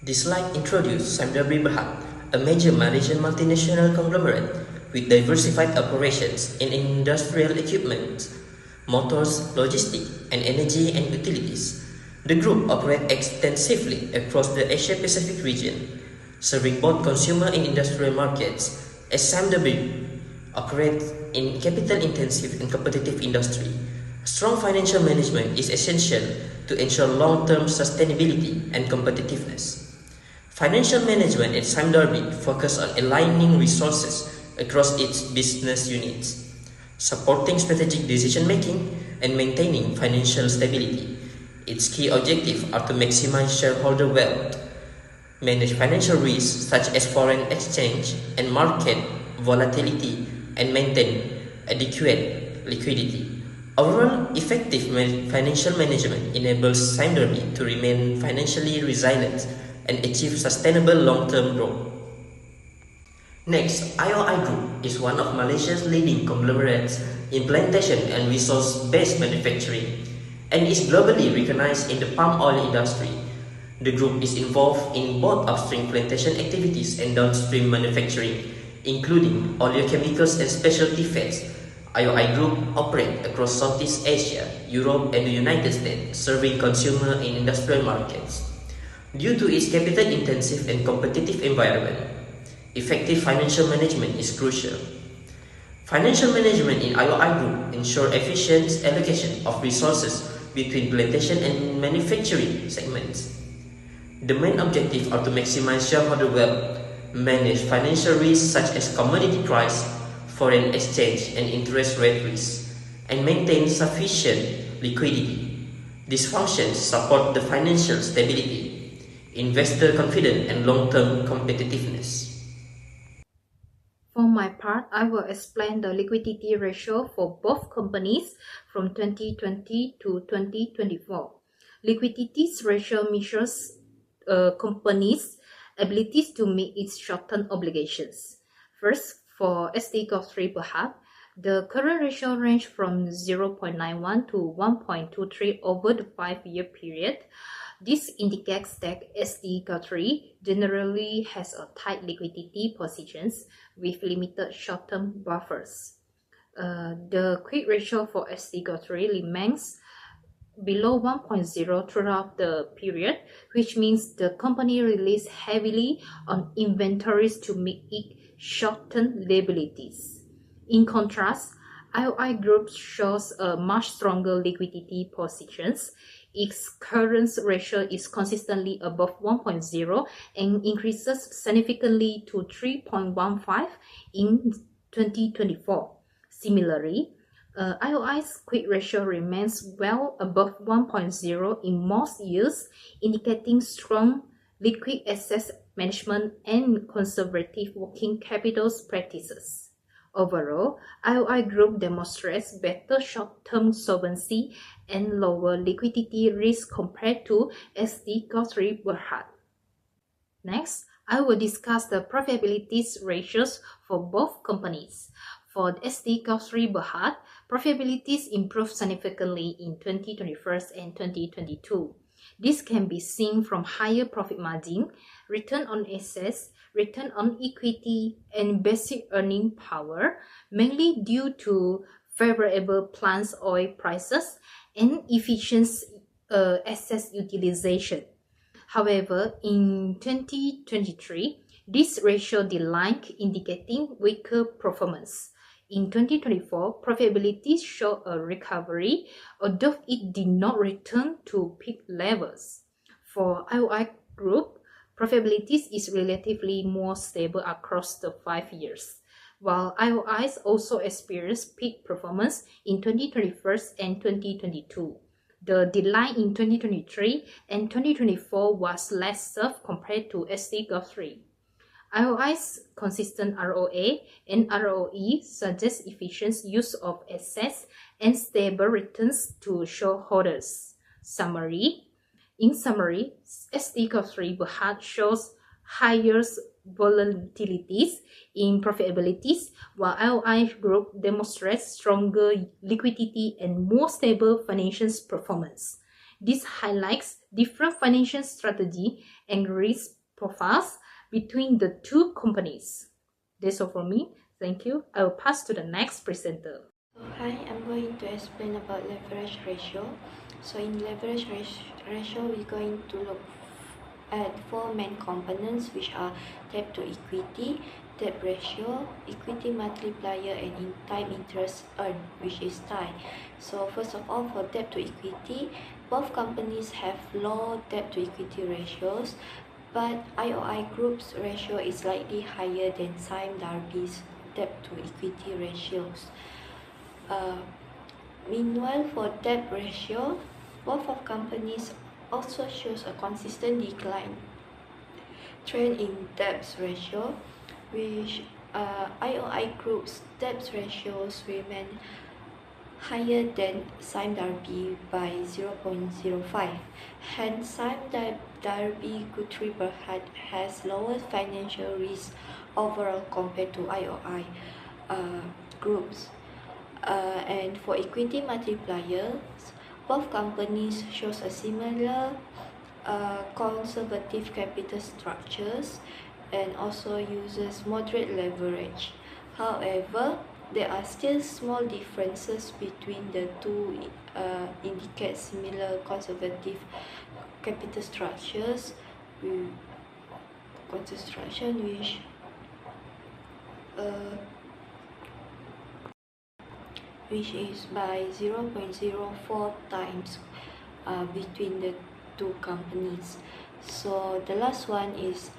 This slide introduces Samdari Berhad, a major Malaysian multinational conglomerate with diversified operations in industrial equipment, motors, logistics, and energy and utilities. The group operates extensively across the Asia-Pacific region, serving both consumer and industrial markets, as Samdari operates in capital-intensive and competitive industry. Strong financial management is essential to ensure long-term sustainability and competitiveness. Financial management at Sime Darby focus on aligning resources across its business units, supporting strategic decision-making, and maintaining financial stability. Its key objectives are to maximize shareholder wealth, manage financial risks such as foreign exchange and market volatility, and maintain adequate liquidity. Overall, effective financial management enables Sime Darby to remain financially resilient and achieve sustainable long-term growth. Next, IOI Group is one of Malaysia's leading conglomerates in plantation and resource-based manufacturing and is globally recognized in the palm oil industry. The group is involved in both upstream plantation activities and downstream manufacturing, including oleochemicals and specialty fats. IOI Group operates across Southeast Asia, Europe, and the United States, serving consumer and industrial markets. Due to its capital-intensive and competitive environment, effective financial management is crucial. Financial management in IOI Group ensures efficient allocation of resources between plantation and manufacturing segments. The main objectives are to maximize shareholder wealth, manage financial risks such as commodity price, foreign exchange, and interest rate risks, and maintain sufficient liquidity. These functions support the financial stability, investor confidence, and long-term competitiveness. For my part, I will explain the liquidity ratio for both companies from 2020 to 2024. Liquidity ratio measures a company's abilities to meet its short-term obligations. First, for SD Gulf3 Berhad, the current ratio range from 0.91 to 1.23 over the 5-year period. This indicates that SD Gulf3 generally has a tight liquidity positions with limited short-term buffers. The quick ratio for SD Gulf3 remains below 1.0 throughout the period, which means the company relies heavily on inventories to meet its short-term liabilities. In contrast, IOI Group shows a much stronger liquidity positions. Its current ratio is consistently above 1.0 and increases significantly to 3.15 in 2024. Similarly, IOI's quick ratio remains well above 1.0 in most years, indicating strong liquid assets management and conservative working capital practices. Overall, IOI Group demonstrates better short-term solvency and lower liquidity risk compared to SD Gulf3 Berhad. Next, I will discuss the profitability ratios for both companies. For SD Gulf3 Berhad, profitability improved significantly in 2021 and 2022. This can be seen from higher profit margin, return on assets, return on equity, and basic earning power, mainly due to favorable plant oil prices and efficient asset utilization. However, in 2023, this ratio declined, indicating weaker performance. In 2024, profitability showed a recovery, although it did not return to peak levels. For IOI Group, profitability is relatively more stable across the 5 years, while IOIs also experienced peak performance in 2021 and 2022. The decline in 2023 and 2024 was less severe compared to SD Gulf3. IOI's consistent ROA and ROE suggest efficient use of assets and stable returns to shareholders. In summary, SD Gulf3 Berhad shows higher volatilities in profitabilities, while IOI Group demonstrates stronger liquidity and more stable financial performance. This highlights different financial strategy and risk profiles between the two companies. That's all for me. Thank you. I will pass to the next presenter. So hi, I'm going to explain about leverage ratio. So in leverage ratio, we're going to look at four main components, which are debt to equity, debt ratio, equity multiplier, and in time interest earned, which is TIE. So first of all, for debt to equity, both companies have low debt to equity ratios, but IOI Group's ratio is slightly higher than Sime Darby's debt to equity ratios. Meanwhile, for debt ratio, both of companies also shows a consistent decline trend in debt ratio, which IOI Group's debt ratios remain higher than Sime Darby by 0.05. Hence, Sime Darby Guthrie Berhad has lower financial risk overall compared to IOI groups. And for equity multipliers, both companies shows a similar conservative capital structures and also uses moderate leverage. However, there are still small differences between the two indicate similar conservative capital structures which is by 0.04 times between the two companies. So the last one is